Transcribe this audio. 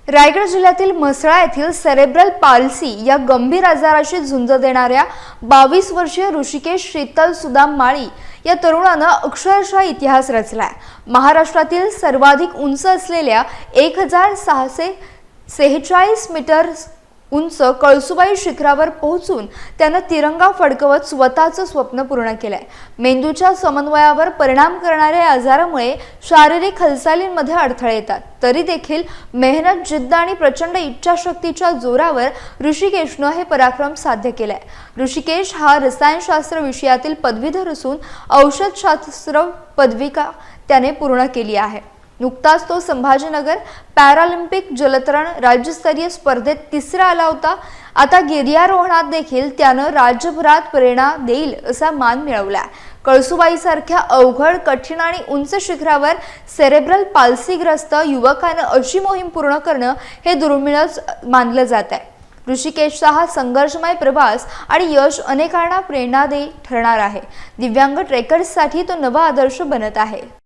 रायगड जिल्ह्यातील म्हसळा येथील cerebral palsy या गंभीर आजाराशी झुंज देणाऱ्या 22 वर्षीय ऋषिकेश शीतल सुदाम माळी या तरुणानं अक्षरशः इतिहास रचलाय। महाराष्ट्रातील सर्वाधिक उंच असलेल्या 1646 मीटर उंच कळसुबाई शिखरावर पोहोचून त्यानं तिरंगा फडकवत स्वतःचं स्वप्न पूर्ण केलंय। मेंदूच्या समन्वयावर परिणाम करणाऱ्या आजारामुळे शारीरिक हालचालींमध्ये अडथळे येतात, तरी देखील मेहनत, जिद्द आणि प्रचंड इच्छाशक्तीच्या जोरावर ऋषिकेशनं हे पराक्रम साध्य केलंय। ऋषिकेश हा रसायनशास्त्र विषयातील पदवीधर असून औषधशास्त्र पदविका त्याने पूर्ण केली आहे। नुकताच तो संभाजीनगर पॅरालिम्पिक जलतरण राज्यस्तरीय स्पर्धेत तिसरा आला होता। आता गिर्यारोहणात देखील त्यानं राज्यभरात प्रेरणा देईल असा मान मिळवला। कळसुबाईसारख्या अवघड, कठीण आणि उंच शिखरावर सेरेब्रल पाल्सीग्रस्त युवकानं अशी मोहीम पूर्ण करणं हे दुर्मिळच मानलं जात आहे। ऋषिकेशचा हा संघर्षमय प्रवास आणि यश अनेकांना प्रेरणादायी ठरणार आहे। दिव्यांग ट्रेकर्ससाठी तो नवा आदर्श बनत आहे।